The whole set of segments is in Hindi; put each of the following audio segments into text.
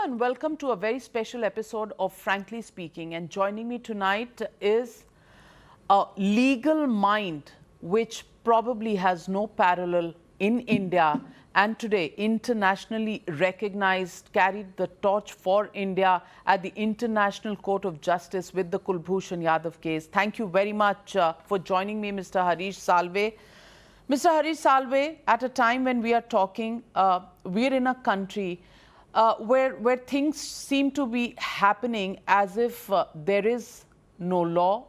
and welcome to a very special episode of Frankly Speaking. And joining me tonight is a legal mind which probably has no parallel in India and today internationally recognized, carried the torch for India at the International Court of Justice with the Kulbhushan Yadav case. Thank you very much for joining me, Mr. Harish Salve. Mr. Harish Salve, at a time when we are talking, we're in a country where things seem to be happening as if there is no law.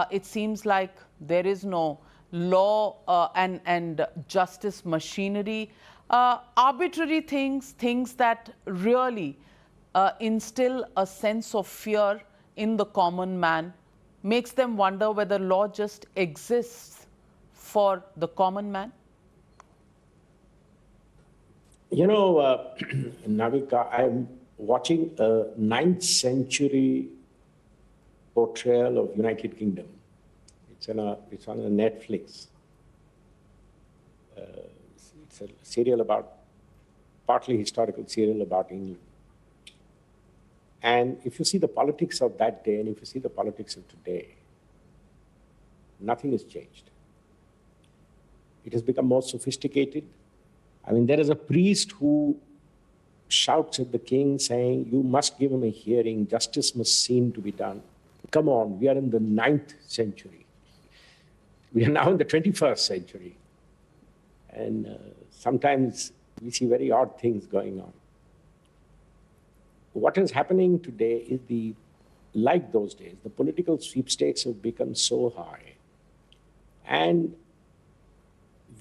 It seems like there is no law and justice machinery. Arbitrary things that really instill a sense of fear in the common man, makes them wonder whether law just exists for the common man. You know, Navika, I'm watching a 9th century portrayal of United Kingdom. It's on a Netflix. It's a serial about, partly historical serial about England. And if you see the politics of that day and if you see the politics of today, nothing has changed. It has become more sophisticated. I mean, there is a priest who shouts at the king saying, you must give him a hearing, justice must seem to be done. Come on, we are in the 9th century. We are now in the 21st century. And sometimes we see very odd things going on. What is happening today is like those days, the political sweepstakes have become so high. And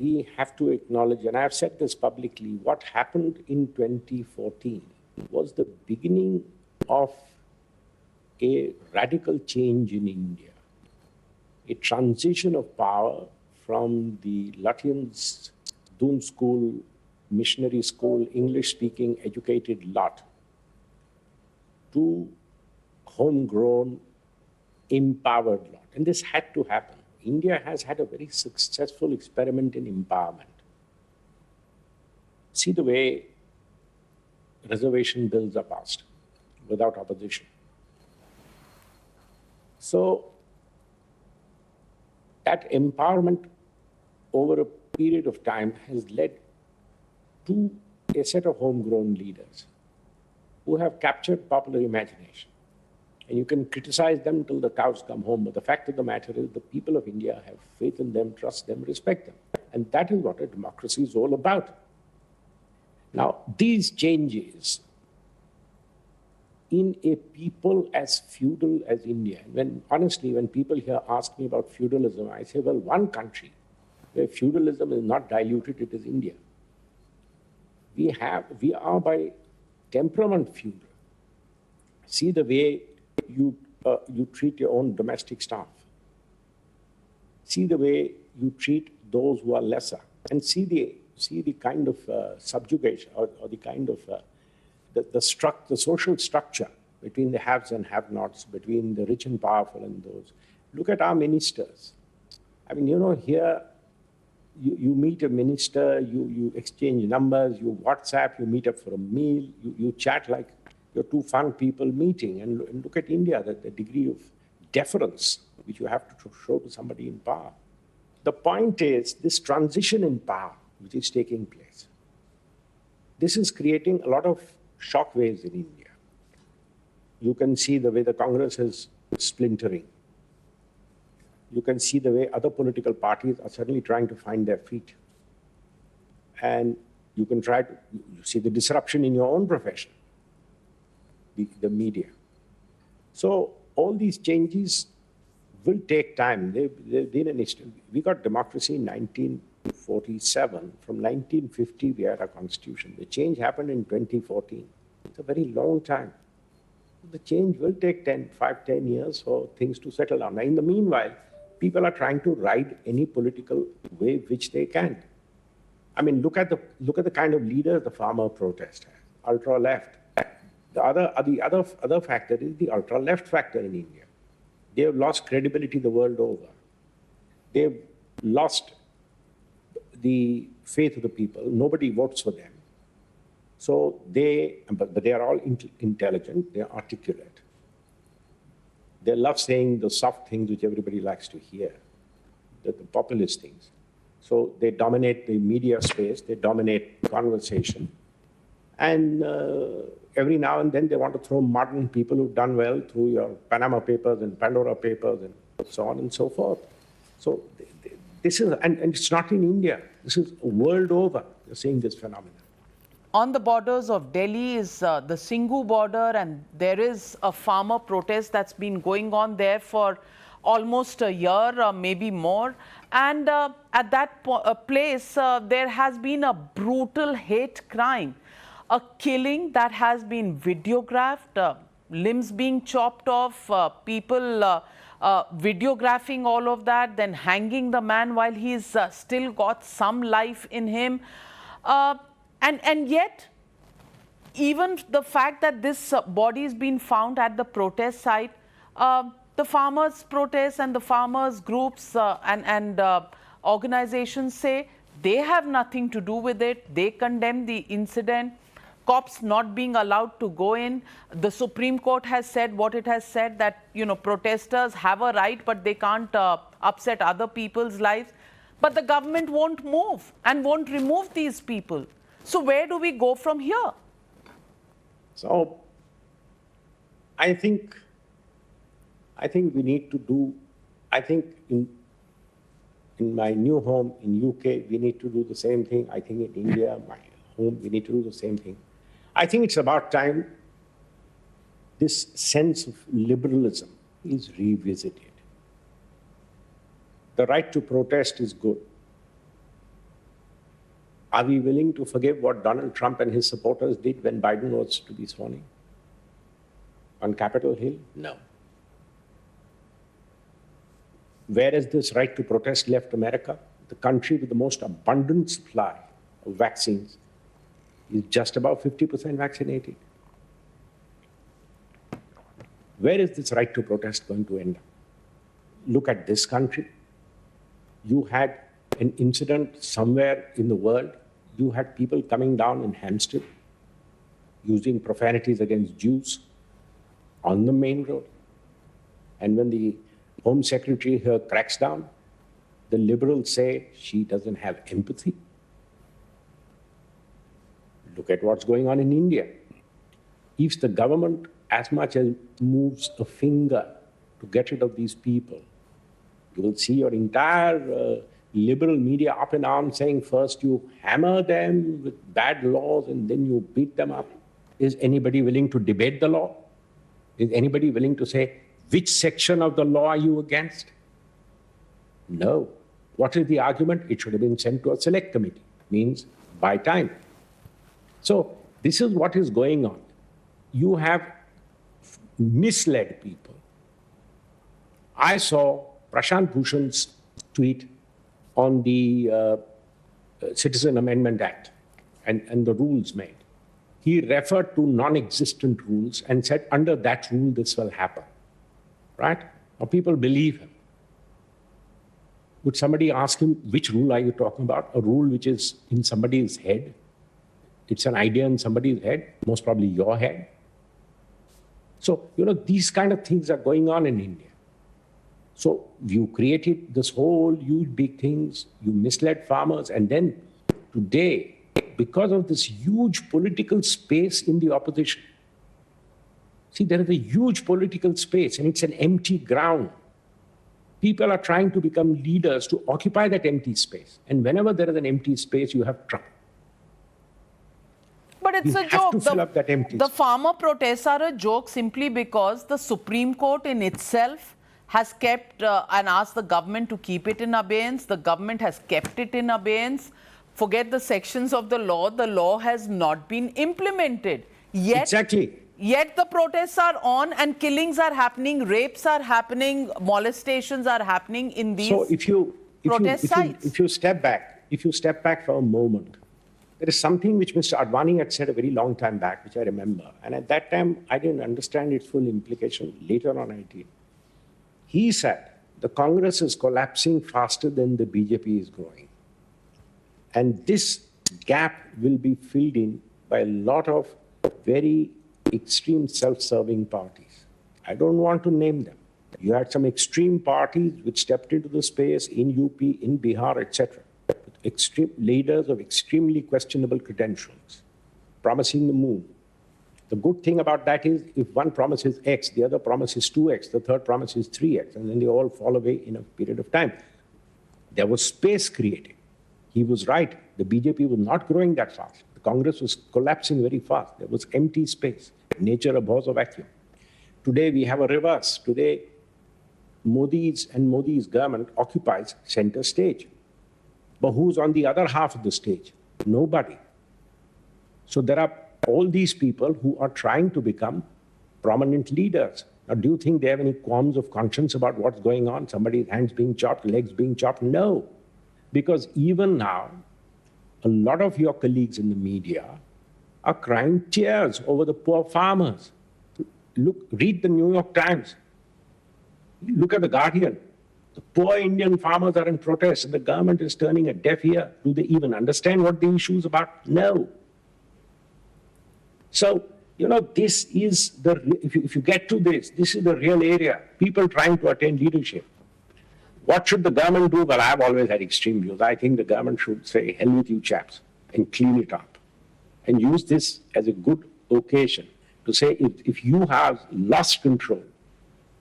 we have to acknowledge, and I've said this publicly, what happened in 2014 was the beginning of a radical change in India, a transition of power from the Lutyens' Doon school, missionary school, English-speaking educated lot to homegrown, empowered lot. And this had to happen. India has had a very successful experiment in empowerment. See the way reservation bills are passed without opposition. So that empowerment over a period of time has led to a set of homegrown leaders who have captured popular imagination. And you can criticize them till the cows come home, but the fact of the matter is the people of India have faith in them, trust them, respect them. And that is what a democracy is all about. Now, these changes in a people as feudal as India, honestly, when people here ask me about feudalism, I say, well, one country where feudalism is not diluted, it is India. We are by temperament feudal. See the way you treat your own domestic staff. See the way you treat those who are lesser, and see the kind of subjugation or the kind of the social structure between the haves and have-nots, between the rich and powerful and those. Look at our ministers. I mean, you know, here you meet a minister, you exchange numbers, you WhatsApp, you meet up for a meal, you chat like you're two fun people meeting. And look at India, the degree of deference which you have to show to somebody in power. The point is this transition in power which is taking place. This is creating a lot of shockwaves in India. You can see the way the Congress is splintering. You can see the way other political parties are suddenly trying to find their feet. And you can you see the disruption in your own profession, the media. So all these changes will take time. They've been an issue. We got democracy in 1947. From 1950, we had a constitution. The change happened in 2014. It's a very long time. The change will take 10 years for things to settle down. Now, in the meanwhile, people are trying to ride any political wave which they can. I mean, look at the kind of leaders the farmer protest has, ultra-left. The other factor is the ultra-left factor in India. They have lost credibility the world over. They've lost the faith of the people. Nobody votes for them. So but they are all intelligent, they are articulate. They love saying the soft things which everybody likes to hear, the populist things. So they dominate the media space, they dominate conversation. And every now and then they want to throw mud on people who've done well through your Panama Papers and Pandora Papers and so on and so forth. So this is, and it's not in India, this is world over, you're seeing this phenomenon. On the borders of Delhi is the Singhu border, and there is a farmer protest that's been going on there for almost a year, maybe more. And at that place, there has been a brutal hate crime, a killing that has been videographed, limbs being chopped off, people videographing all of that, then hanging the man while he's still got some life in him. And yet, even the fact that this body has been found at the protest site, the farmers' protests and the farmers' groups and organizations say they have nothing to do with it. They condemn the incident. Cops not being allowed to go in. The Supreme Court has said what it has said, that, you know, protesters have a right, but they can't upset other people's lives. But the government won't move and won't remove these people. So where do we go from here? So I think we need to do, I think in my new home in UK, we need to do the same thing. I think in India, my home, we need to do the same thing. I think it's about time this sense of liberalism is revisited. The right to protest is good. Are we willing to forgive what Donald Trump and his supporters did when Biden was to be sworn in? On Capitol Hill? No. Where has this right to protest left America? The country with the most abundant supply of vaccines is just about 50% vaccinated. Where is this right to protest going to end up? Look at this country. You had an incident somewhere in the world. You had people coming down in Hampstead using profanities against Jews on the main road. And when the Home Secretary here cracks down, the liberals say she doesn't have empathy. Look at what's going on in India. If the government as much as moves a finger to get rid of these people, you will see your entire liberal media up in arms saying first you hammer them with bad laws and then you beat them up. Is anybody willing to debate the law? Is anybody willing to say, which section of the law are you against? No. What is the argument? It should have been sent to a select committee. Means buy time. So this is what is going on. You have misled people. I saw Prashant Bhushan's tweet on the Citizen Amendment Act and the rules made. He referred to non-existent rules and said, under that rule, this will happen, right? Now people believe him. Would somebody ask him, which rule are you talking about? A rule which is in somebody's head? It's an idea in somebody's head, most probably your head. So, you know, these kind of things are going on in India. So you created this whole huge big things, you misled farmers, and then today, because of this huge political space in the opposition, see, there is a huge political space and it's an empty ground. People are trying to become leaders to occupy that empty space. And whenever there is an empty space, you have trouble. But it's You a have joke. to fill up that empty The space. farmer protests are a joke simply because the Supreme Court in itself has kept and asked the government to keep it in abeyance. The government has kept it in abeyance. Forget the sections of the law has not been implemented. Yet, Exactly. Yet the protests are on and killings are happening, rapes are happening, molestations are happening in these So protest sites. if you step back for a moment, there is something which Mr. Advani had said a very long time back, which I remember. And at that time, I didn't understand its full implication. Later on, I did. He said, the Congress is collapsing faster than the BJP is growing. And this gap will be filled in by a lot of very extreme self-serving parties. I don't want to name them. You had some extreme parties which stepped into the space in UP, in Bihar, etc. Extreme leaders of extremely questionable credentials, promising the moon. The good thing about that is if one promises X, the other promises 2X, the third promises 3X, and then they all fall away in a period of time. There was space created. He was right. The BJP was not growing that fast. The Congress was collapsing very fast. There was empty space. Nature abhors a vacuum. Today we have a reverse. Today, Modi's government occupies center stage. But who's on the other half of the stage? Nobody. So there are all these people who are trying to become prominent leaders. Now, do you think they have any qualms of conscience about what's going on? Somebody's hands being chopped, legs being chopped? No. Because even now, a lot of your colleagues in the media are crying tears over the poor farmers. Look, read the New York Times. Look at the Guardian. The poor Indian farmers are in protest and the government is turning a deaf ear. Do they even understand what the issue is about? No. So, this is if you get to this is the real area. People trying to attain leadership. What should the government do? Well, I've always had extreme views. I think the government should say, hell with you chaps, and clean it up. And use this as a good occasion to say, if you have lost control,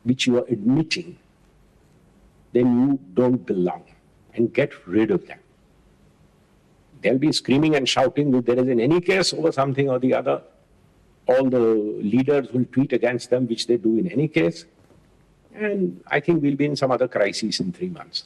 which you are admitting, then you don't belong, and get rid of them. They'll be screaming and shouting if there is in any case over something or the other. All the leaders will tweet against them, which they do in any case. And I think we'll be in some other crisis in 3 months.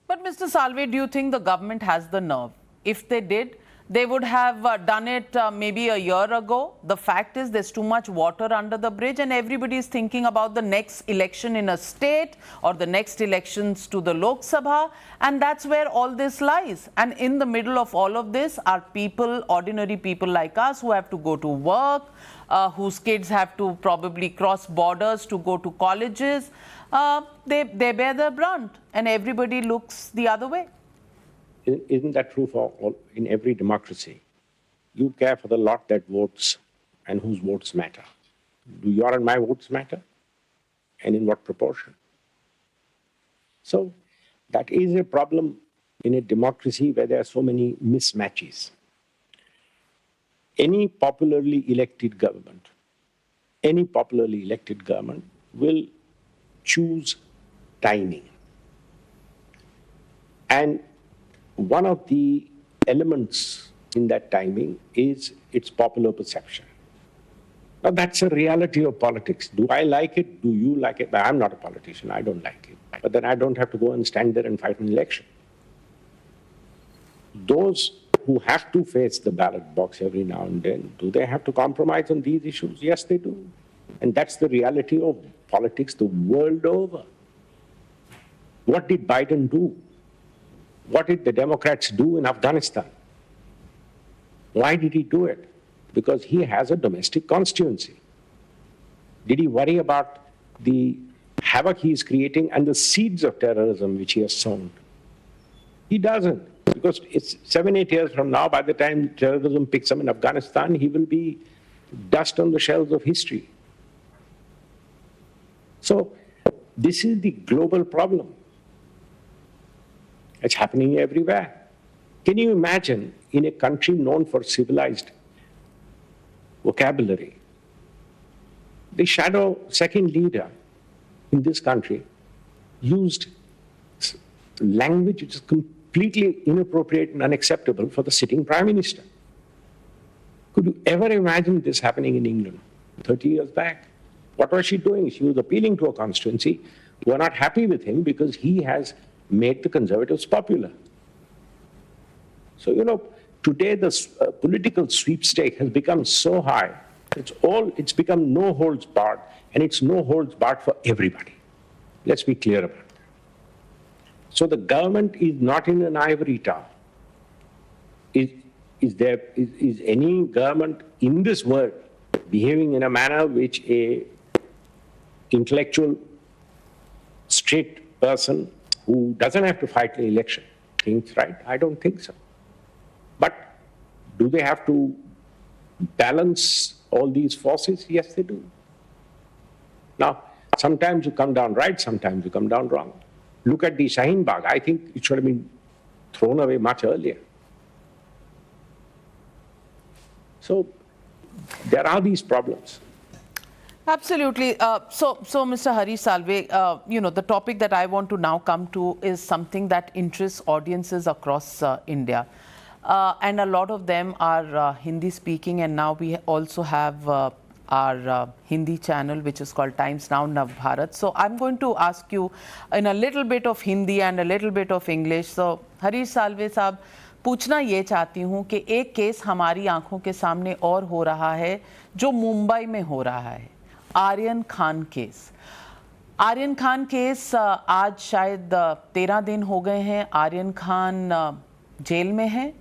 But Mr. Salve, do you think the government has the nerve? If they did, they would have done it maybe a year ago. The fact is there's too much water under the bridge and everybody is thinking about the next election in a state or the next elections to the Lok Sabha. And that's where all this lies. And in the middle of all of this are people, ordinary people like us who have to go to work, whose kids have to probably cross borders to go to colleges. They bear the brunt and everybody looks the other way. Isn't that true in every democracy? You care for the lot that votes and whose votes matter. Do your and my votes matter? And in what proportion? So that is a problem in a democracy where there are so many mismatches. Any popularly elected government will choose timing. And one of the elements in that timing is its popular perception. Now, that's a reality of politics. Do I like it? Do you like it? I'm not a politician. I don't like it. But then I don't have to go and stand there and fight an election. Those who have to face the ballot box every now and then, do they have to compromise on these issues? Yes, they do. And that's the reality of politics the world over. What did Biden do? What did the Democrats do in Afghanistan? Why did he do it? Because he has a domestic constituency. Did he worry about the havoc he is creating and the seeds of terrorism which he has sown? He doesn't, because it's 7-8 years from now, by the time terrorism picks up in Afghanistan, he will be dust on the shelves of history. So this is the global problem. It's happening everywhere. Can you imagine in a country known for civilized vocabulary, the shadow second leader in this country used language which is completely inappropriate and unacceptable for the sitting prime minister? Could you ever imagine this happening in England 30 years back? What was she doing? She was appealing to a constituency who are not happy with him because he has made the Conservatives popular. So, today the political sweepstake has become so high, it's become no holds barred, and it's no holds barred for everybody. Let's be clear about it. So the government is not in an ivory tower. Is any government in this world behaving in a manner which a intellectual, straight person who doesn't have to fight the election thinks right? I don't think so. But do they have to balance all these forces? Yes, they do. Now, sometimes you come down right, sometimes you come down wrong. Look at the Shaheen Bagh. I think it should have been thrown away much earlier. So there are these problems. Absolutely. So, Mr. Hari Salve, the topic that I want to now come to is something that interests audiences across India. And a lot of them are Hindi speaking, and now we also have our Hindi channel, which is called Times Now Navbharat. So I'm going to ask you in a little bit of Hindi and a little bit of English. So Hari Salve साहब, पूछना ये चाहती हूँ कि एक केस हमारी आंखों के सामने और हो रहा है जो मुंबई में हो रहा है, आर्यन खान केस। आर्यन खान केस आज शायद 13 दिन हो गए हैं। आर्यन खान जेल में है,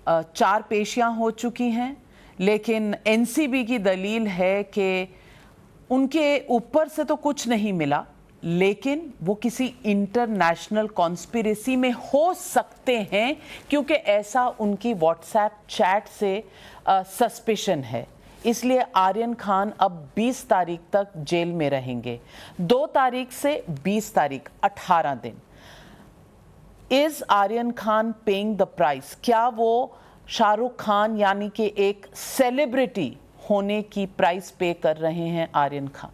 4 पेशियां हो चुकी हैं, लेकिन एनसीबी की दलील है कि उनके ऊपर से तो कुछ नहीं मिला, लेकिन वो किसी इंटरनेशनल कॉन्स्पिरेसी में हो सकते हैं, क्योंकि ऐसा उनकी व्हाट्सएप चैट से सस्पिशन है। इसलिए आर्यन खान अब 20 तारीख तक जेल में रहेंगे। 2 तारीख से 20 तारीख, 18 दिन। Is Aryan Khan paying the price? क्या वो शाहरुख खान यानी कि एक सेलिब्रिटी होने की प्राइस पे कर रहे हैं आर्यन खान?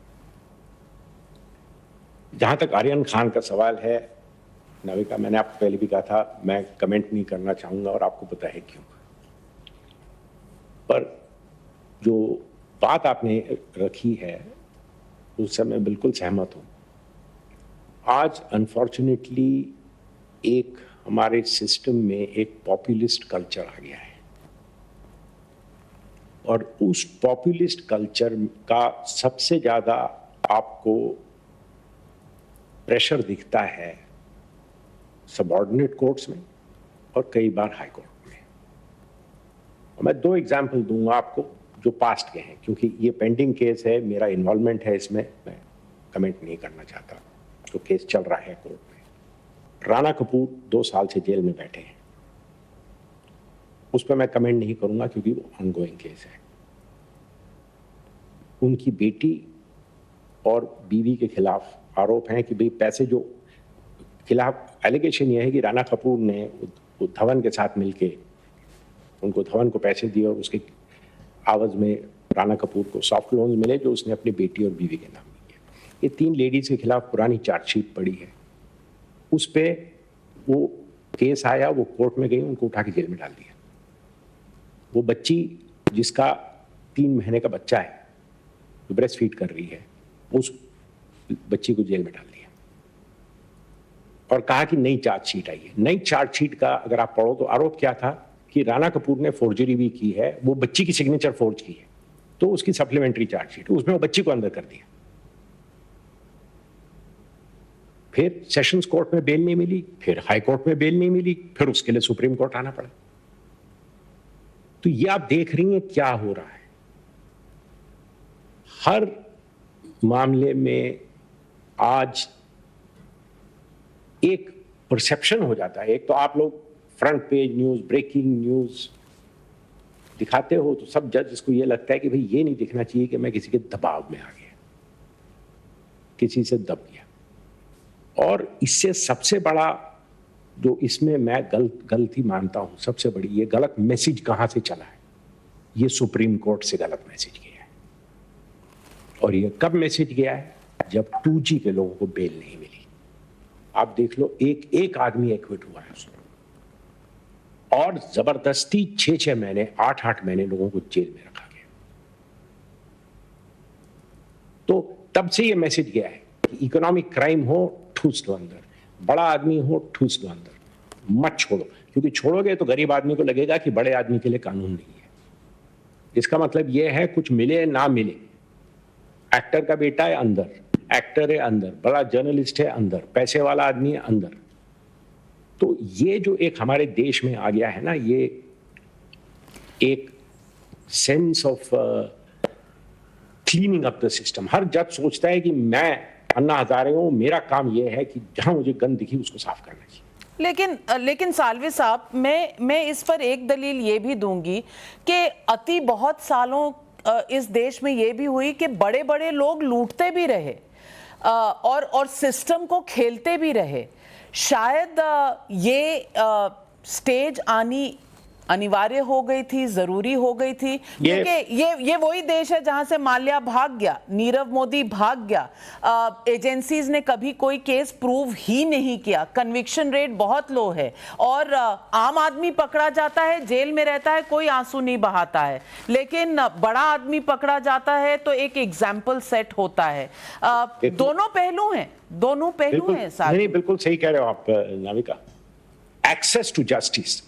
जहां तक आर्यन खान का सवाल है, नाविका, मैंने आपको पहले भी कहा था, मैं कमेंट नहीं करना चाहूंगा और आपको पता है क्यों। पर जो बात आपने रखी है उससे मैं बिल्कुल सहमत हूं। आज अनफॉर्चुनेटली एक हमारे सिस्टम में एक पॉपुलिस्ट कल्चर आ गया है, और उस पॉपुलिस्ट कल्चर का सबसे ज्यादा आपको प्रेशर दिखता है सबऑर्डिनेट कोर्ट्स में और कई बार हाई कोर्ट में। और मैं 2 एग्जाम्पल दूंगा आपको जो पास्ट के हैं, क्योंकि ये पेंडिंग केस है, मेरा इन्वॉल्वमेंट है इसमें, मैं कमेंट नहीं करना चाहता। तो केस चल रहा है कोर्ट में। राणा कपूर 2 साल से जेल में बैठे हैं, उस पर मैं कमेंट नहीं करूंगा क्योंकि वो ऑनगोइंग केस है। उनकी बेटी और बीवी के खिलाफ आरोप हैं कि भाई पैसे जो खिलाफ एलिगेशन यह है कि राणा कपूर ने धवन के साथ मिलके उनको धवन को पैसे दिए और उसके आवाज में राणा कपूर को सॉफ्ट लोन्स मिले जो उसने अपनी बेटी और बीवी के नाम किए। ये 3 लेडीज के खिलाफ पुरानी चार्जशीट पड़ी है, उस पे वो केस आया, वो कोर्ट में गई, उनको उठा के जेल में डाल दिया। वो बच्ची जिसका 3 महीने का बच्चा है, जो ब्रेस्ट फीड कर रही है, उस बच्ची को जेल में डाल दिया और कहा कि नई चार्जशीट आई है। नई चार्जशीट का अगर आप पढ़ो तो आरोप क्या था कि राणा कपूर ने फोर्जरी भी की है, वो बच्ची की सिग्नेचर फोर्ज की है, तो उसकी सप्लीमेंट्री चार्जशीट, उसमें वो बच्ची को अंदर कर दिया। फिर सेशंस कोर्ट में बेल नहीं मिली, फिर हाई कोर्ट में बेल नहीं मिली, फिर उसके लिए सुप्रीम कोर्ट आना पड़ा। तो ये आप देख रही हैं क्या हो रहा है। हर मामले में आज एक परसेप्शन हो जाता है। एक तो आप लोग front page news, breaking news दिखाते हो तो सब जज इसको ये लगता है कि भाई ये नहीं दिखना चाहिए कि मैं किसी के दबाव में आ गया, किसी से दब गया। और इससे सबसे बड़ा जो इसमें मैं गलती मानता हूं, सबसे बड़ी ये गलत मैसेज कहां से चला है, ये सुप्रीम कोर्ट से गलत मैसेज गया है। और ये कब मैसेज गया है? जब 2G के लोगों को बेल नहीं मिली। आप देख लो, एक आदमी एक्विट हुआ है उसमें, और जबरदस्ती 6-6 महीने, 8-8 महीने लोगों को जेल में रखा गया। तो तब से ये मैसेज गया है कि इकोनॉमिक क्राइम हो, ठूस लो अंदर, बड़ा आदमी हो, ठूस लो अंदर, मत छोड़ो। क्योंकि छोड़ोगे तो गरीब आदमी को लगेगा कि बड़े आदमी के लिए कानून नहीं है। इसका मतलब यह है कुछ मिले ना मिले, एक्टर का बेटा है अंदर, एक्टर है अंदर, बड़ा जर्नलिस्ट है अंदर, पैसे वाला आदमी है अंदर। तो ये जो एक हमारे देश में आ गया है ना, ये एक sense of cleaning up the system. हर जज सोचता है कि मैं अन्ना हजारे हूं, मेरा काम यह है कि जहां मुझे गंद दिखी उसको साफ करना चाहिए। लेकिन साल्वे साहब, मैं इस पर एक दलील ये भी दूंगी कि अति बहुत सालों इस देश में ये भी हुई कि बड़े बड़े लोग लूटते भी रहे और सिस्टम को खेलते भी रहे। शायद ये स्टेज आनी अनिवार्य हो गई थी, जरूरी हो गई थी, क्योंकि ये वही देश है जहां से माल्या भाग गया, नीरव मोदी भाग गया, एजेंसीज ने कभी कोई केस प्रूव ही नहीं किया, कन्विक्शन रेट बहुत लो है और आम आदमी पकड़ा जाता है, जेल में रहता है, कोई आंसू नहीं बहाता है। लेकिन बड़ा आदमी पकड़ा जाता है तो एक एग्जाम्पल सेट होता है। दोनों पहलू हैं, दोनों पहलू हैं साथ। नहीं, बिल्कुल सही कह रहे हो आप नाविका। एक्सेस टू जस्टिस,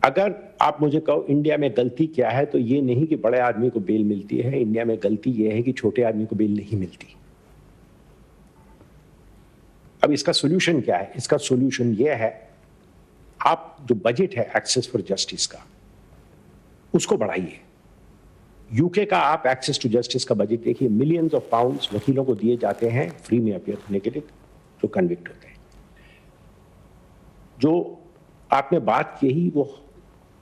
अगर आप मुझे कहो इंडिया में गलती क्या है, तो ये नहीं कि बड़े आदमी को बेल मिलती है, इंडिया में गलती ये है कि छोटे आदमी को बेल नहीं मिलती। अब इसका सॉल्यूशन क्या है? इसका सॉल्यूशन ये है, आप जो बजट है एक्सेस फॉर जस्टिस का, उसको बढ़ाइए। यूके का आप एक्सेस टू जस्टिस का बजट देखिए, मिलियंस ऑफ पाउंड्स वकीलों को दिए जाते हैं फ्री में अपियर होने के लिए, जो कन्विक्ट होते हैं। जो आपने बात की वो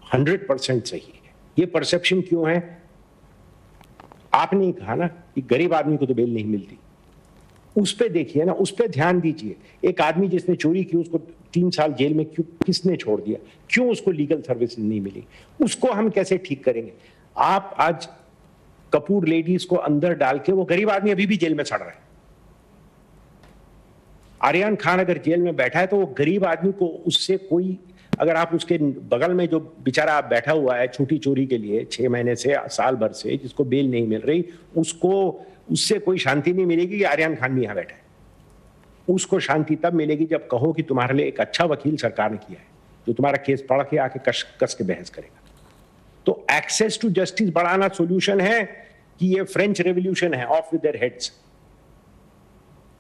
100% सही है। ये परसेप्शन क्यों है? आपने कहा ना कि गरीब आदमी को तो बेल नहीं मिलती, उस पे देखिए ना, उस पे ध्यान दीजिए। एक आदमी जिसने चोरी की उसको 3 साल जेल में क्यों, किसने छोड़ दिया? क्यों उसको लीगल सर्विसेज नहीं मिली? उसको हम कैसे ठीक करेंगे? आप आज कपूर लेडीज को अंदर डाल के, वो गरीब आदमी अभी भी जेल में सड़ रहा है। आर्यन खान अगर जेल में बैठा है तो वो गरीब आदमी को, उससे कोई, अगर आप उसके बगल में जो बेचारा आप बैठा हुआ है छोटी चोरी के लिए 6 महीने से साल भर से, जिसको बेल नहीं मिल रही, उसको, उससे कोई शांति नहीं मिलेगी कि आर्यन खान भी यहां बैठा है। उसको शांति तब मिलेगी जब कहो कि तुम्हारे लिए एक अच्छा वकील सरकार ने किया है, जो तुम्हारा केस पढ़ के आके कस के बहस करेगा। तो एक्सेस टू जस्टिस बढ़ाना सॉल्यूशन है कि ये फ्रेंच रेवोल्यूशन है, of with their heads.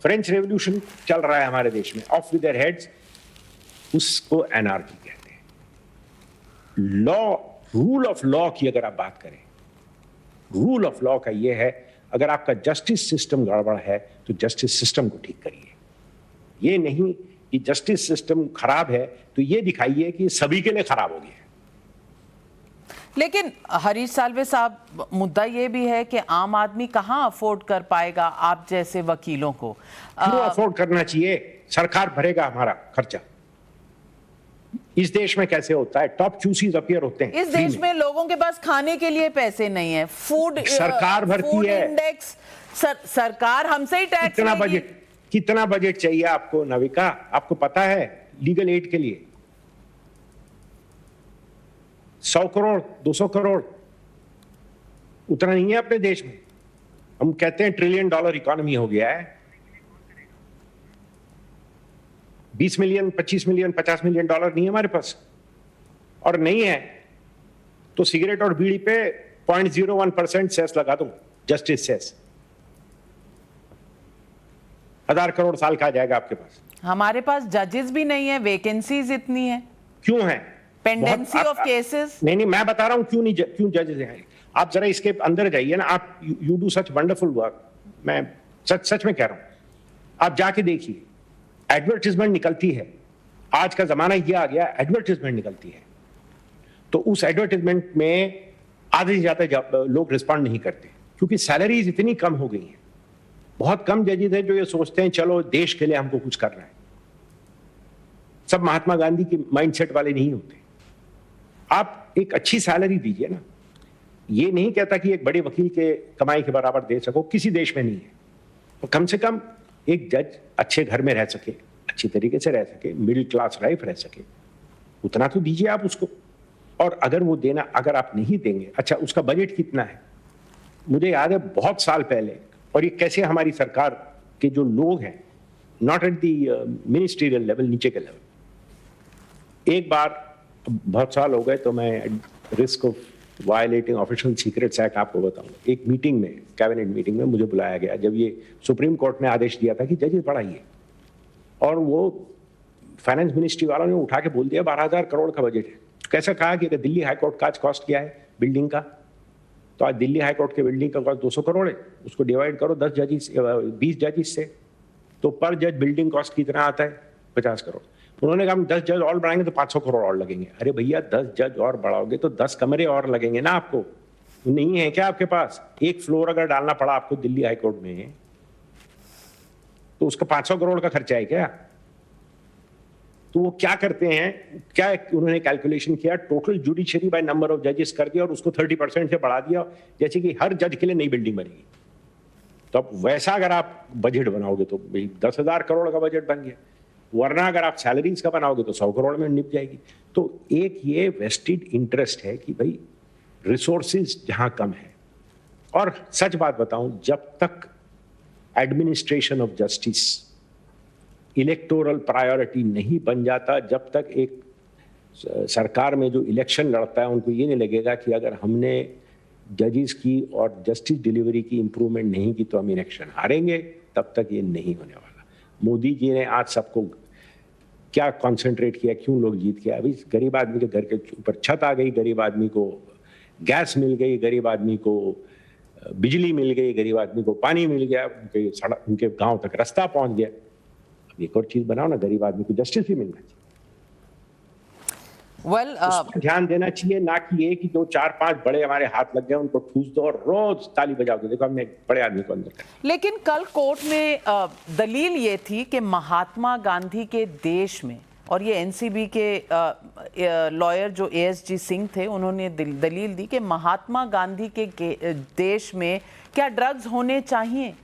French revolution चल रहा है हमारे देश में, ऑफ विद देयर हेड्स, उसको एनार्की कहते हैं। लॉ, रूल ऑफ लॉ की अगर आप बात करें, रूल ऑफ लॉ का ये है, अगर आपका जस्टिस सिस्टम गड़बड़ है तो जस्टिस सिस्टम को ठीक करिए। ये नहीं कि जस्टिस सिस्टम खराब है तो ये दिखाइए कि सभी के लिए खराब हो गया है। लेकिन हरीश साल्वे साहब, मुद्दा ये भी है कि आम आदमी कहां अफोर्ड कर पाएगा आप जैसे वकीलों को? क्यों अफोर्ड करना चाहिए? सरकार भरेगा हमारा खर्चा। इस देश में कैसे होता है, टॉप चूसीज अपीयर होते हैं इस देश में लोगों के पास खाने के लिए पैसे नहीं है, फूड सरकार भरती है, इंडेक्स सरकार हमसे ही टैक्स। कितना बजट चाहिए आपको नविका? आपको पता है लीगल एड के लिए 100 करोड़ 200 करोड़, उतना नहीं है अपने देश में। हम कहते हैं $1 ट्रिलियन इकोनॉमी हो गया है। 20 मिलियन, 25 मिलियन, $50 मिलियन नहीं है हमारे पास, और नहीं है तो सिगरेट और बीड़ी पे 0.01% सेस लगा दो, जस्टिस सेस। 1000 करोड़ साल का आ जाएगा आपके पास। हमारे पास जजेस भी नहीं है, वैकेंसीज इतनी है। क्यों है? Pendency of cases. नहीं, मैं बता रहा हूं क्यों जजेस हैं। आप जरा इसके अंदर जाइए ना, आप you do such wonderful work, मैं सच में कह रहा हूं। आप जाके देखिए, एडवर्टीजमेंट निकलती है, आज का जमाना ये आ गया, एडवर्टीजमेंट निकलती है, तो उस एडवर्टीजमेंट में आधे से ज्यादा लोग रिस्पॉन्ड नहीं करते, क्योंकि सैलरीज इतनी कम हो गई हैं। बहुत कम जजेस हैं जो ये सोचते हैं चलो देश के लिए हमको कुछ करना है। सब महात्मा गांधी के माइंडसेट वाले नहीं होते। आप एक अच्छी सैलरी दीजिए ना, ये नहीं कहता कि एक बड़े वकील के कमाई के बराबर दे सको, किसी देश में नहीं है, तो कम से कम एक जज अच्छे घर में रह सके, अच्छी तरीके से रह सके, मिडिल क्लास लाइफ रह सके, उतना तो दीजिए आप उसको। और अगर वो देना, अगर आप नहीं देंगे, अच्छा उसका बजट कितना है? मुझे याद है बहुत साल पहले, और ये कैसे हमारी सरकार के जो लोग हैं, not at the ministerial level, नीचे के लेवल, एक बार, बहुत साल हो गए तो मैं risk of violating official secrets act आपको बताऊंगा। एक मीटिंग में, कैबिनेट मीटिंग में मुझे बुलाया गया, जब ये सुप्रीम कोर्ट ने आदेश दिया था कि जजेस बढ़ाइए, और वो फाइनेंस मिनिस्ट्री वालों ने उठा के बोल दिया 12,000 करोड़ का बजट है। कैसा कहा कि अगर दिल्ली हाईकोर्ट का आज कॉस्ट क्या है बिल्डिंग का, तो आज दिल्ली हाईकोर्ट के बिल्डिंग का कॉस्ट 200 करोड़ है, उसको डिवाइड करो 10 जजेस 20 जजेस से, तो पर जज बिल्डिंग कॉस्ट कितना आता है? 50 करोड़। उन्होंने कहा हम 10 जज और बढ़ाएंगे तो 500 करोड़ और लगेंगे। अरे भैया 10 जज और बढ़ाओगे तो 10 कमरे और लगेंगे ना आपको, नहीं है क्या आपके पास? एक फ्लोर अगर डालना पड़ा आपको दिल्ली हाईकोर्ट में तो उसका 500 करोड़ का खर्चा है क्या? तो वो क्या करते हैं, क्या उन्होंने कैलकुलेशन किया, total judiciary by number of जजेस कर दिया और उसको 30% से बढ़ा दिया, जैसे कि हर जज के लिए नई बिल्डिंग बनेगी। तो अब वैसा अगर आप बजट बनाओगे तो भाई 10,000 करोड़ का बजट बन गया, वरना अगर आप सैलरीज का बनाओगे तो 100 करोड़ में निप जाएगी। तो एक ये वेस्टेड इंटरेस्ट है कि भाई रिसोर्सेज जहां कम है। और सच बात बताऊं, जब तक administration of justice electoral priority नहीं बन जाता, जब तक एक सरकार में जो इलेक्शन लड़ता है उनको ये नहीं लगेगा कि अगर हमने जजेस की और जस्टिस डिलीवरी की इंप्रूवमेंट नहीं की तो हम इलेक्शन हारेंगे, तब तक ये नहीं होने वाला। मोदी जी ने आज सबको क्या कॉन्सेंट्रेट किया, क्यों लोग जीत गए? अभी गरीब आदमी के घर के ऊपर छत आ गई, गरीब आदमी को गैस मिल गई, गरीब आदमी को बिजली मिल गई, गरीब आदमी को पानी मिल गया, उनके सड़क, उनके गांव तक रास्ता पहुंच गया। अब एक और चीज बनाओ ना, गरीब आदमी को जस्टिस भी मिलना चाहिए। उस पर ध्यान देना चाहिए, ना कि ये कि जो 4-5 बड़े हमारे हाथ लग गए उनको ठूस दो और रोज ताली बजाओ के देखो हमने एक बड़े आदमी को अंदर कर। लेकिन कल कोर्ट में दलील ये थी कि महात्मा गांधी के देश में, और ये एनसीबी के लॉयर जो एएसजी सिंह थे उन्होंने दलील दी कि महात्मा गांधी के देश में क्या ड्रग्स होने चाहिए,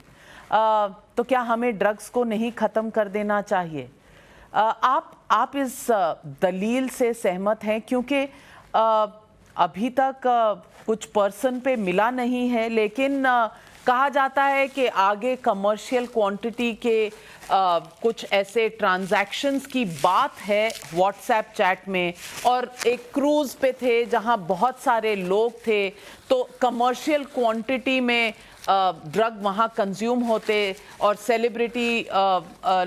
तो क्या हमें ड्रग्स को नहीं ख़त्म कर देना चाहिए? आप इस दलील से सहमत हैं? क्योंकि अभी तक कुछ पर्सन पे मिला नहीं है, लेकिन कहा जाता है कि आगे कमर्शियल क्वांटिटी के कुछ ऐसे ट्रांजैक्शंस की बात है व्हाट्सएप चैट में, और एक क्रूज पे थे जहां बहुत सारे लोग थे, तो कमर्शियल क्वांटिटी में ड्रग वहाँ कंज्यूम होते, और सेलिब्रिटी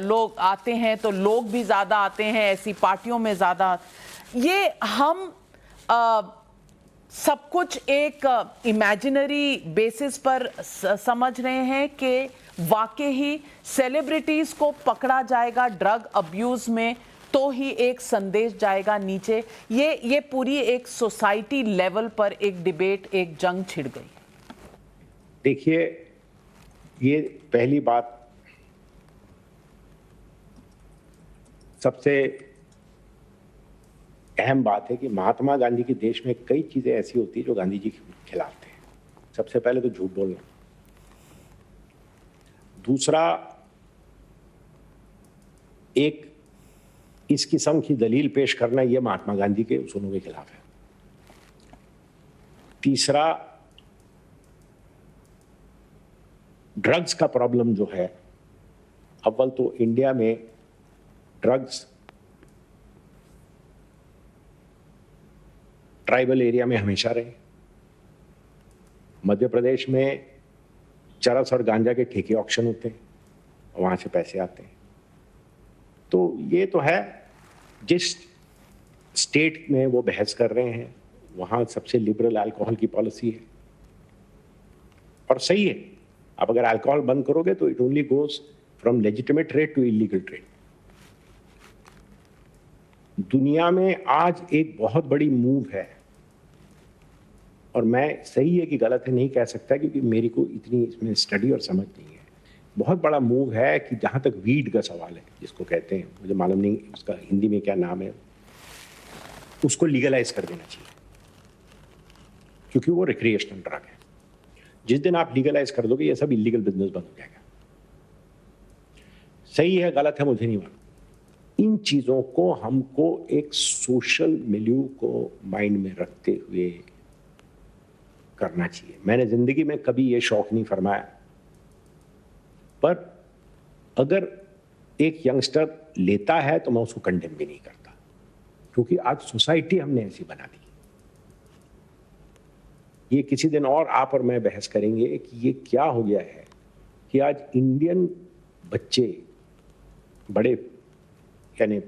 लोग आते हैं तो लोग भी ज़्यादा आते हैं ऐसी पार्टियों में ज़्यादा। ये हम सब कुछ एक इमेजिनरी बेसिस पर समझ रहे हैं कि वाकई ही सेलिब्रिटीज को पकड़ा जाएगा ड्रग अब्यूज में तो ही एक संदेश जाएगा नीचे। ये पूरी एक सोसाइटी लेवल पर एक डिबेट, एक जंग छिड़ गई। देखिए, ये पहली बात, सबसे अहम बात है कि महात्मा गांधी के देश में कई चीजें ऐसी होती है जो गांधी जी के खिलाफ थे। सबसे पहले तो झूठ बोलना, दूसरा एक इस किस्म की दलील पेश करना, यह महात्मा गांधी के उसूलों के खिलाफ है। तीसरा, ड्रग्स का प्रॉब्लम जो है, अव्वल तो इंडिया में ड्रग्स ट्राइबल एरिया में हमेशा रहे। मध्य प्रदेश में चरस और गांजा के ठेके ऑक्शन होते हैं, वहां से पैसे आते हैं। तो ये तो है, जिस स्टेट में वो बहस कर रहे हैं वहां सबसे लिबरल अल्कोहल की पॉलिसी है, और सही है। आप अगर अल्कोहल बंद करोगे तो it only goes from legitimate trade to illegal trade. दुनिया में आज एक बहुत बड़ी मूव है, और मैं सही है कि गलत है नहीं कह सकता क्योंकि मेरी को इतनी इसमें स्टडी और समझ नहीं है। बहुत बड़ा मूव है कि जहां तक वीड का सवाल है, जिसको कहते हैं, मुझे मालूम नहीं उसका हिंदी में क्या नाम है, उसको लीगलाइज कर देना चाहिए क्योंकि वो रिक्रिएशनल ड्रग है। जिस दिन आप लीगलाइज कर दोगे ये सब इलीगल बिजनेस बंद हो जाएगा। सही है गलत है मुझे नहीं मालूम। इन चीजों को हमको एक सोशल मिलियू को माइंड में रखते हुए करना चाहिए। मैंने जिंदगी में कभी ये शौक नहीं फरमाया, पर अगर एक यंगस्टर लेता है तो मैं उसको कंडेम भी नहीं करता, क्योंकि आज सोसाइटी हमने ऐसी बना दी। ये किसी दिन और आप और मैं बहस करेंगे कि ये क्या हो गया है कि आज इंडियन बच्चे, बड़े यानी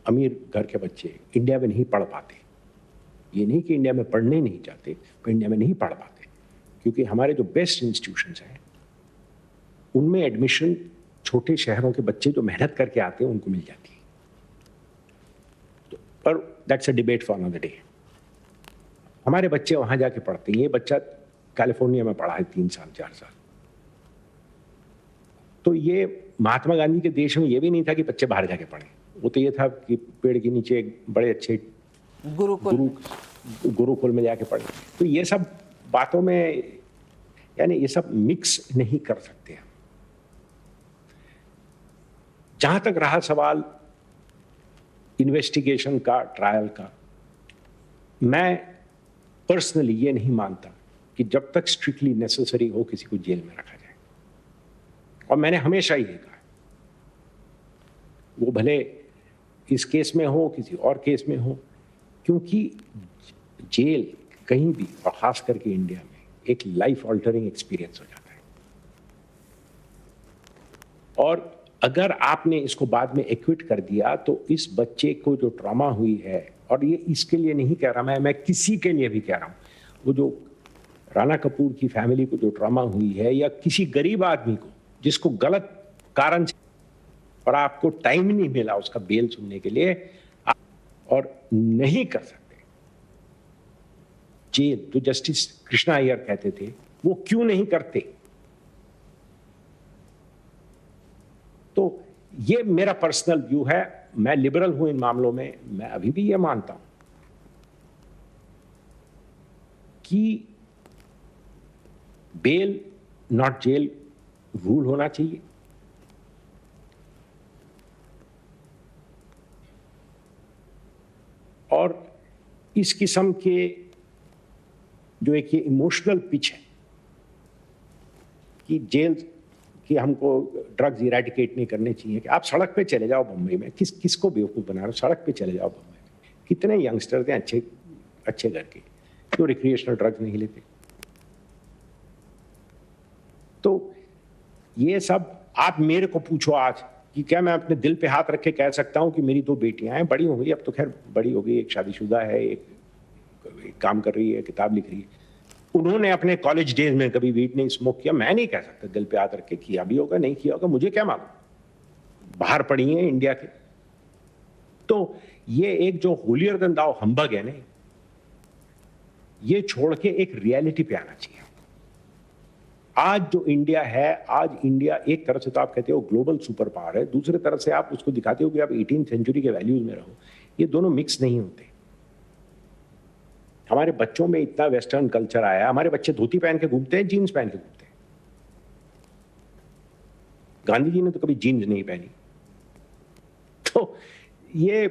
अमीर घर के बच्चे इंडिया में नहीं पढ़ पाते। ये नहीं कि इंडिया में पढ़ने नहीं चाहते, पर इंडिया में नहीं पढ़ पाते क्योंकि हमारे जो बेस्ट इंस्टीट्यूशंस हैं उनमें एडमिशन छोटे शहरों के बच्चे जो मेहनत करके आते हैं उनको मिल जाती है। और that's a debate for another day. हमारे बच्चे वहां जाके पढ़ते हैं, ये बच्चा कैलिफोर्निया में पढ़ा है 3 साल 4 साल। तो ये महात्मा गांधी के देश में ये भी नहीं था कि बच्चे बाहर जाके पढ़े, वो तो ये था कि पेड़ के नीचे एक बड़े अच्छे गुरुकुल में जाके पढ़े। तो ये सब बातों में यानी ये सब मिक्स नहीं कर सकते हम। जहां तक रहा सवाल इन्वेस्टिगेशन का, ट्रायल का, मैं पर्सनली ये नहीं मानता कि जब तक स्ट्रिक्टली नेसेसरी हो किसी को जेल में रखा जाए। और मैंने हमेशा ये कहा, वो भले इस केस में हो किसी और केस में हो, क्योंकि जेल कहीं भी और खास करके इंडिया में एक लाइफ ऑल्टरिंग एक्सपीरियंस हो जाता है। और अगर आपने इसको बाद में एक्विट कर दिया तो इस बच्चे को जो ट्रॉमा हुई है, और ये इसके लिए नहीं कह रहा मैं किसी के लिए भी कह रहा हूं, वो जो राणा कपूर की फैमिली को जो ट्रॉमा हुई है, या किसी गरीब आदमी को जिसको गलत कारण से और आपको टाइम नहीं मिला उसका बेल सुनने के लिए, और नहीं कर सकते जेल, तो जस्टिस कृष्णा अय्यर कहते थे वो क्यों नहीं करते। तो ये मेरा पर्सनल व्यू है, मैं लिबरल हूं इन मामलों में। मैं अभी भी ये मानता हूं कि बेल नॉट जेल रूल होना चाहिए। और इस किस्म के जो एक ये इमोशनल पिच है कि जेल कि हमको ड्रग्स इरेडिकेट नहीं करने चाहिए, कि आप सड़क पे चले जाओ बम्बई में, किसको बेवकूफ़ बना रहे हो, सड़क पे चले जाओ बम्बई में, कितने यंगस्टर थे अच्छे घर के जो रिक्रिएशनल ड्रग्स नहीं लेते। तो ये सब आप मेरे को पूछो आज कि क्या मैं अपने दिल पे हाथ रख के कह सकता हूं कि मेरी 2 बेटियां हैं, बड़ी हो गई, अब तो खैर बड़ी हो गई, एक शादीशुदा है, एक काम कर रही है, किताब लिख रही है, उन्होंने अपने कॉलेज डेज में कभी वीड नहीं स्मोक किया। मैं नहीं कह सकता दिल पे हाथ रख के किया भी होगा नहीं किया होगा, मुझे क्या मालूम, बाहर पड़ी है इंडिया के। तो ये एक जो होलियर देन दाउ हम्बग है ना, ये छोड़ के एक रियलिटी पे आना चाहिए। आज जो इंडिया है, आज इंडिया एक तरफ से तो आप कहते हो ग्लोबल सुपर पावर है, दूसरी तरफ से आप उसको दिखाते हो कि आप 18th सेंचुरी के वैल्यूज में रहो। ये दोनों मिक्स नहीं होते। हमारे बच्चों में इतना वेस्टर्न कल्चर आया, हमारे बच्चे धोती पहन के घूमते हैं, जीन्स पहन के घूमते हैं। गांधी जी ने तो कभी जीन्स नहीं पहनी। तो ये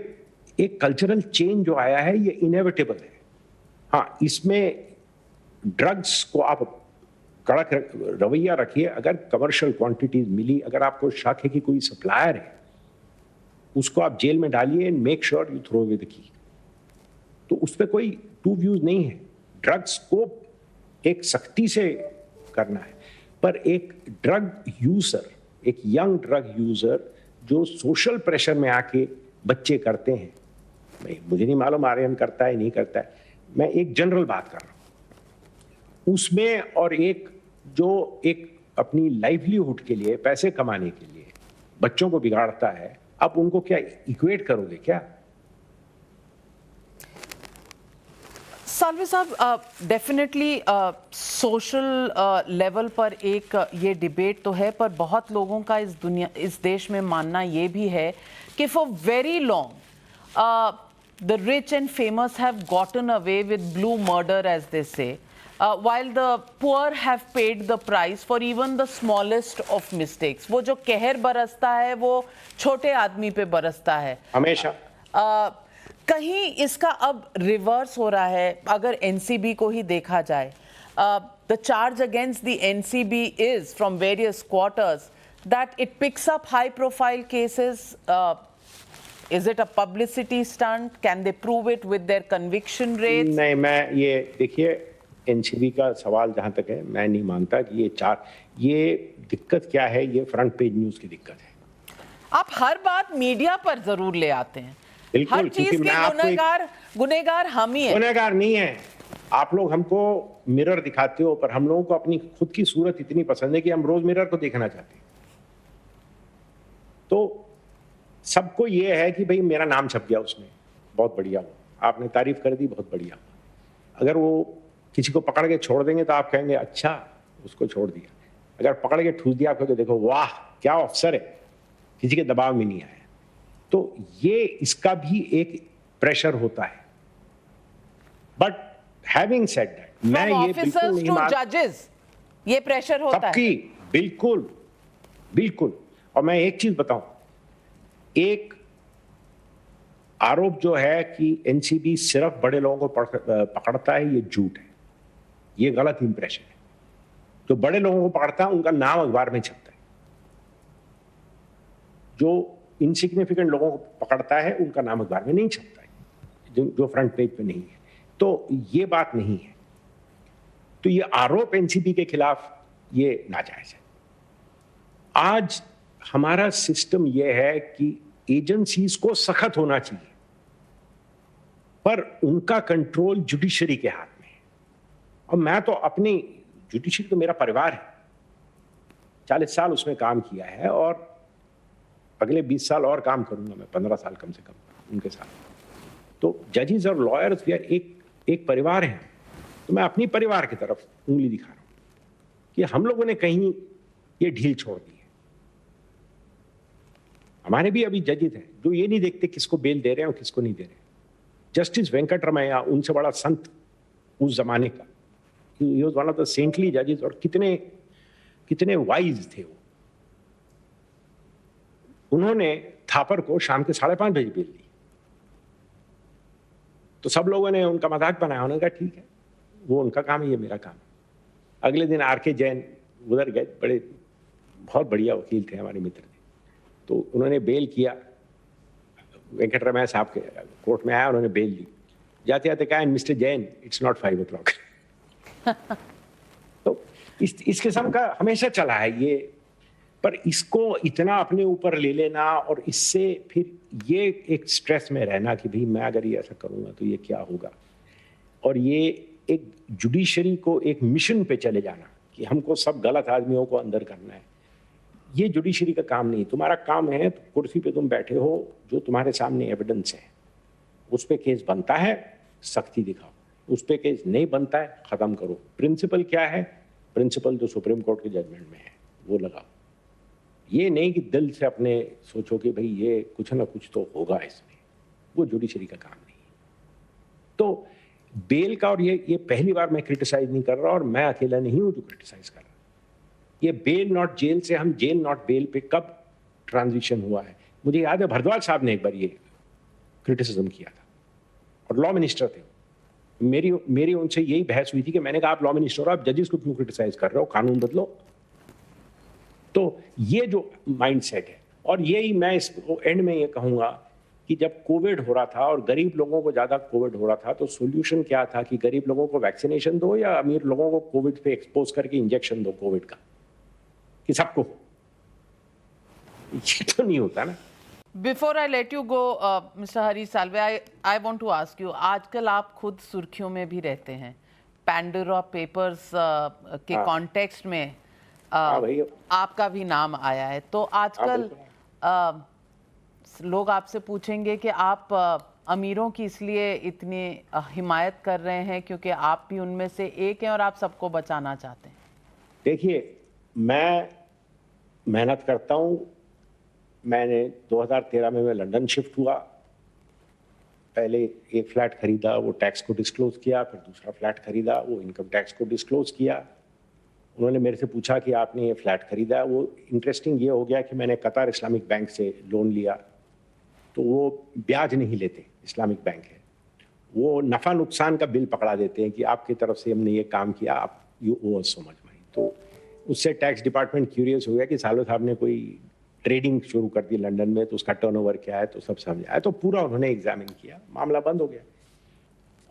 एक कल्चरल चेंज जो आया है, ये इनएविटेबल है। हाँ, इसमें ड्रग्स को आप कड़क रवैया रखिए। अगर कमर्शियल क्वांटिटीज मिली, अगर आपको शक है कि कोई सप्लायर है, उसको आप जेल में डालिए and make sure you throw away the key. तो उस पर कोई टू व्यूज नहीं है। ड्रग्स को एक सख्ती से करना है, पर एक ड्रग यूजर, एक यंग ड्रग यूजर जो सोशल प्रेशर में आके बच्चे करते हैं, मुझे नहीं मालूम आर्यन करता है नहीं करता है, मैं एक जनरल बात कर रहा हूं उसमें, और एक जो एक अपनी लाइवलीहुड के लिए, पैसे कमाने के लिए बच्चों को बिगाड़ता है, आप उनको क्या इक्वेट करोगे क्या? सालवे साहब, डेफिनेटली सोशल लेवल पर एक ये डिबेट तो है, पर बहुत लोगों का इस देश में मानना ये भी है कि for very long the rich and famous have gotten away with blue murder, as they say, while the poor have paid the price for even the smallest of mistakes. वो जो कहर बरसता है वो छोटे आदमी पे बरसता है हमेशा। कहीं इसका अब रिवर्स हो रहा है। अगर एनसीबी को ही देखा जाए, the charge against the NCB is from various quarters that it picks up high profile cases. Is it a publicity stunt? Can they prove it with their conviction rates? नहीं, मैं ये देखिए, एनसीबी का सवाल जहां तक है, मैं नहीं मानता कि ये दिक्कत क्या है, ये फ्रंट पेज न्यूज की दिक्कत है। आप हर बात मीडिया पर जरूर ले आते हैं। बिल्कुल, हर चीज के गुनहगार हम ही हैं। गुनहगार नहीं है। आप लोग हमको मिरर दिखाते हो, पर हम लोगों को अपनी खुद की सूरत इतनी पसंद है कि हम रोज मिरर को देखना चाहते हैं। तो सबको ये है कि भाई मेरा नाम छप गया उसमें, बहुत बढ़िया हुआ, आपने तारीफ कर दी, बहुत बढ़िया हुआ। अगर वो किसी को पकड़ के छोड़ देंगे तो आप कहेंगे अच्छा उसको छोड़ दिया। अगर पकड़ के ठूस दिया, आप कहोगे देखो वाह क्या ऑफिसर है, किसी के दबाव में नहीं आया। तो ये इसका भी एक प्रेशर होता है। बट हैविंग सेड दैट, मैं From ये बिल्कुल officers नहीं to मान, judges, ये प्रेशर होता है। सबकी, बिल्कुल बिल्कुल। और मैं एक चीज बताऊं, एक आरोप जो है कि एनसीबी सिर्फ बड़े लोगों को पकड़ता है, ये झूठ है, ये गलत इंप्रेशन है। जो बड़े लोगों को पकड़ता है उनका नाम अखबार में छपता है, जो इनसिग्निफिकेंट लोगों को पकड़ता है उनका नाम अखबार में नहीं छपता है, जो फ्रंट पेज पे नहीं है। तो ये बात नहीं है। तो ये आरोप एनसीबी के खिलाफ ये नाजायज है। आज हमारा सिस्टम यह है कि एजेंसीज को सख्त होना चाहिए, पर उनका कंट्रोल जुडिशरी के हाथ में है। और मैं तो अपनी, जुडिशरी तो मेरा परिवार है, 40 साल उसमें काम किया है और अगले 20 साल और काम करूंगा मैं, 15 साल कम से कम उनके साथ। तो जजेस और लॉयर्स भी एक परिवार है। तो मैं अपनी परिवार की तरफ उंगली दिखा रहा हूं कि हम लोगों ने कहीं ये ढील छोड़ दी है। हमारे भी अभी जजेस हैं जो ये नहीं देखते किसको बेल दे रहे हैं और किसको नहीं दे रहे हैं। जस्टिस वेंकटरमैया, उनसे बड़ा संत उस जमाने का, he was one of the saintly जजेस, और कितने कितने वाइज थे वो। उन्होंने थापर को शाम के 5:30 बजे बेल दी। तो सब लोगों ने उनका मजाक बनाया, उन्होंने कहा ठीक है, वो उनका काम है, ये मेरा काम है। अगले दिन आर के जैन उधर गए, बड़े बहुत बढ़िया वकील थे, हमारे मित्र थे। तो उन्होंने बेल किया, वेंकटरमैया साहब के कोर्ट में आया, उन्होंने बेल ली। जाते जाते कहा mister Jain it's not 5 o'clock। तो इस किस्म का हमेशा चला है ये। पर इसको इतना अपने ऊपर ले लेना और इससे फिर ये एक स्ट्रेस में रहना कि भाई मैं अगर ये ऐसा करूंगा तो ये क्या होगा, और ये एक जुडिशरी को एक मिशन पे चले जाना कि हमको सब गलत आदमियों को अंदर करना है, ये जुडिशरी का काम नहीं। तुम्हारा काम है, तो कुर्सी पे तुम बैठे हो, जो तुम्हारे सामने एविडेंस है उस पे केस बनता है, सख्ती दिखाओ, उस पे केस नहीं बनता है, खत्म करो। प्रिंसिपल क्या है? प्रिंसिपल जो सुप्रीम कोर्ट के जजमेंट में है वो लगाओ। ये नहीं कि दिल से अपने सोचो कि भाई ये कुछ ना कुछ तो होगा इसमें, वो जुडिशरी का काम नहीं है। तो बेल का, और ये पहली बार मैं क्रिटिसाइज नहीं कर रहा, और मैं अकेला नहीं हूं जो क्रिटिसाइज कर रहा। ये बेल नॉट जेल से हम जेल नॉट बेल पे कब ट्रांजिशन हुआ है? मुझे याद है भारद्वाज साहब ने एक बार ये क्रिटिसिज्म किया था, और लॉ मिनिस्टर थे। मेरी उनसे यही बहस हुई थी कि मैंने कहा आप लॉ मिनिस्टर हो, आप जजेस को क्यों क्रिटिसाइज कर रहे हो, कानून बदलो। तो ये जो माइंडसेट है, और यही मैं इस एंड में ये कहूंगा कि जब कोविड हो रहा था और गरीब लोगों को ज्यादा कोविड हो रहा था, तो सॉल्यूशन क्या था कि गरीब लोगों को वैक्सीनेशन दो या अमीर लोगों को कोविड पे एक्सपोज करके इंजेक्शन दो कोविड का, कि सबको। ये तो नहीं होता ना। Before I let you go, Mr. Hari Salve, I want to ask you, आजकल आप खुद सुर्खियों में भी रहते हैं, पैंडोरा पेपर्स के कॉन्टेक्स्ट में आपका भी नाम आया है। तो आजकल लोग आपसे पूछेंगे कि आप अमीरों की इसलिए इतनी हिमायत कर रहे हैं क्योंकि आप भी उनमें से एक हैं और आप सबको बचाना चाहते हैं। देखिए, मैं मेहनत करता हूँ। मैंने 2013 में मैं लंदन शिफ्ट हुआ, पहले एक फ्लैट खरीदा, वो टैक्स को डिस्क्लोज किया, फिर दूसरा फ्लैट खरीदा, वो इनकम टैक्स को डिस्क्लोज किया। उन्होंने मेरे से पूछा कि आपने ये फ्लैट खरीदा। वो इंटरेस्टिंग ये हो गया कि मैंने कतार इस्लामिक बैंक से लोन लिया, तो वो ब्याज नहीं लेते, इस्लामिक बैंक है, वो नफ़ा नुकसान का बिल पकड़ा देते हैं कि आपकी तरफ से हमने ये काम किया, आप यू ओव अस सो मच मनी। तो उससे टैक्स डिपार्टमेंट क्यूरियस हो गया कि सालो साहब ने कोई ट्रेडिंग शुरू कर दी लंदन में, तो उसका टर्नओवर क्या है, तो सब समझ आया। तो पूरा उन्होंने एग्जामिन किया, मामला बंद हो गया।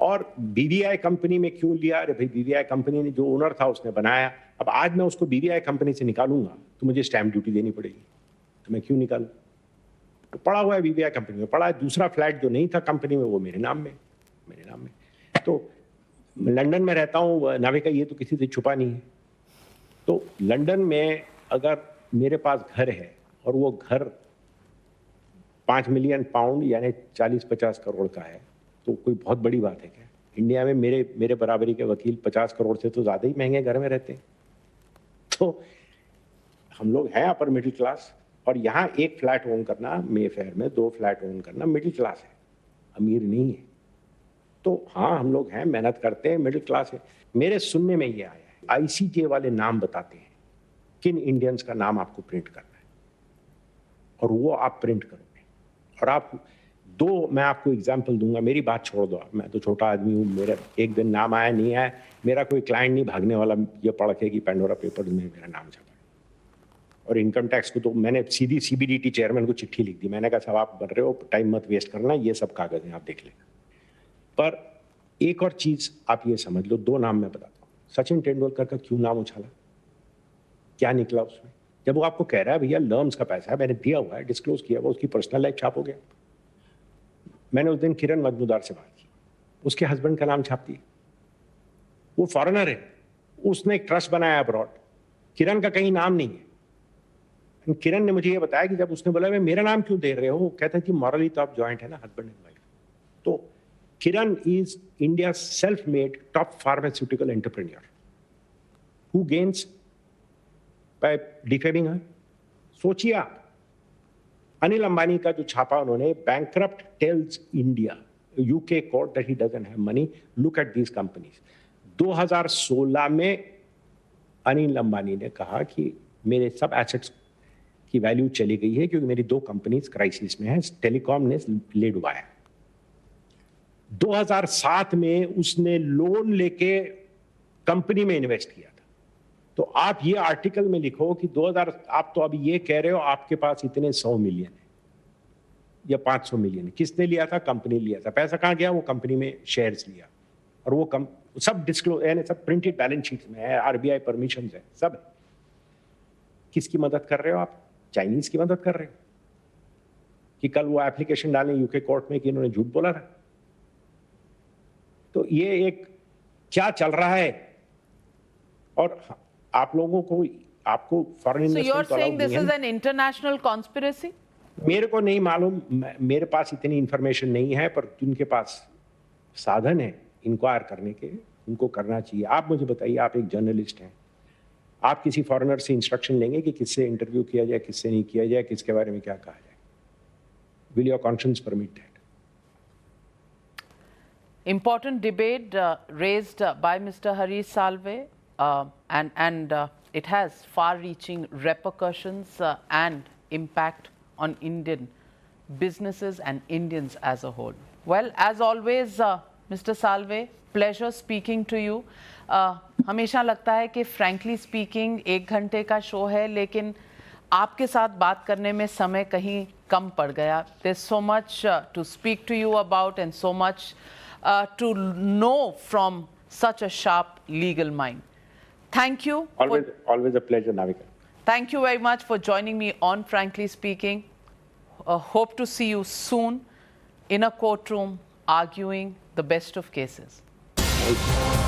और बीवीआई कंपनी में क्यों लिया? अरे भाई, बीवीआई कंपनी ने जो ओनर था उसने बनाया। अब आज मैं उसको बीवीआई कंपनी से निकालूंगा तो मुझे स्टैम्प ड्यूटी देनी पड़ेगी, तो मैं क्यों निकालूं? तो पड़ा हुआ है बीवीआई कंपनी में, पड़ा है। दूसरा फ्लैट जो नहीं था कंपनी में, वो मेरे नाम में। तो लंदन में रहता हूँ, नाविका, ये तो किसी से छुपा नहीं है। तो लंदन में अगर मेरे पास घर है और वो घर 5 मिलियन पाउंड यानी 40-50 करोड़ का है, तो कोई बहुत बड़ी बात है क्या? इंडिया में मेरे बराबरी के वकील 50 करोड़ से तो ज़्यादा ही महंगे घर में रहते हैं। तो हम लोग हैं अपर मिडिल क्लास, और यहाँ एक फ्लैट ओन करना, मेफेयर में 2 फ्लैट ओन करना मिडिल क्लास है, अमीर नहीं है। तो हाँ, हम लोग हैं, मेहनत करते हैं, मिडिल क्लास है। मेरे सुनने में ये आया है, ICJ वाले नाम बताते हैं किन इंडियंस का नाम आपको प्रिंट करना है, और वो आप प्रिंट करोगे। और आप मैं आपको एग्जाम्पल दूंगा, मेरी बात छोड़ दो, मैं तो छोटा आदमी हूँ, मेरा एक दिन नाम आया नहीं आया, मेरा कोई क्लाइंट नहीं भागने वाला ये पढ़ के कि पेंडोरा पेपर्स में मेरा नाम छपा। और इनकम टैक्स को तो मैंने सीधी CBDT चेयरमैन को चिट्ठी लिख दी, मैंने कहा साहब आप बन रहे हो, टाइम मत वेस्ट करना, ये सब कागज हैं आप देख लेना। पर एक और चीज आप ये समझ लो, 2 नाम मैं बताता हूँ। सचिन तेंदुलकर का क्यों नाम उछाला, क्या निकला उसमें? जब वो आपको कह रहा है भैया लर्म्स का पैसा है, मैंने दिया हुआ है, डिस्क्लोज किया हुआ, उसकी पर्सनल लाइफ छाप हो गया। मैंने उस दिन किरण मजमूदार से बात की, उसके हस्बैंड का नाम छाप दिया, वो फॉरेनर है, उसने एक ट्रस्ट बनाया अब्रॉड, किरण का कहीं नाम नहीं है। किरण ने मुझे ये बताया कि जब उसने बोला मैं मेरा नाम क्यों दे रहे हो, वो कहता है कि मॉरली तो आप ज्वाइंट है ना, हस्बैंड एंड वाइफ। तो Kiran is India self made top pharmaceutical entrepreneur who gains by defaming her. सोचिए आप, अनिल अंबानी का जो छापा उन्होंने, bankrupt tells India UK court that he doesn't have money, look at these companies. 2016 में अनिल अंबानी ने कहा कि मेरे सब एसेट्स की वैल्यू चली गई है क्योंकि मेरी 2 कंपनीज क्राइसिस में है, टेलीकॉम ने ले डुबाया। 2007 में उसने लोन लेके कंपनी में इन्वेस्ट किया था। तो आप ये आर्टिकल में लिखो कि 2000, आप तो अभी ये कह रहे हो आपके पास इतने 100 मिलियन है या 500 मिलियन है, किसने लिया था? कंपनी लिया था। पैसा कहां गया? वो कंपनी में शेयर्स लिया, और वो सब डिस्क्लोज यानी सब प्रिंटेड बैलेंस शीट में है, RBI परमिशन है, सब है। किसकी मदद कर रहे हो आप? चाइनीज की मदद कर रहे हो कि कल वो एप्लीकेशन डालें UK कोर्ट में कि इन्होंने झूठ बोला था। तो ये एक क्या चल रहा है, और आप लोगों को, आपको foreign So investment you're saying this is an international conspiracy? मेरे को नहीं मालूम, मेरे पास इतनी इंफॉर्मेशन नहीं है, पर जिनके पास साधन है इंक्वायर करने के, उनको करना चाहिए। आप मुझे बताइए, आप एक जर्नलिस्ट हैं, आप किसी फॉरेनर से इंस्ट्रक्शन लेंगे कि किससे इंटरव्यू किया जाए, किससे नहीं किया जाए, किसके बारे में क्या कहा जाए? Will your conscience permit that? Important debate raised by Mr. Harish Salve, and it has far-reaching repercussions and impact on Indian businesses and Indians as a whole. Well, as always, Mr. Salve, pleasure speaking to you. हमेशा लगता है कि frankly speaking 1 घंटे का शो है, लेकिन आपके साथ बात करने में समय कहीं कम पड़ गया. There's so much to speak to you about and so much to know from such a sharp legal mind. Thank you. Always a pleasure, Navika. Thank you very much for joining me on Frankly Speaking. Hope to see you soon in a courtroom arguing the best of cases. Thank you.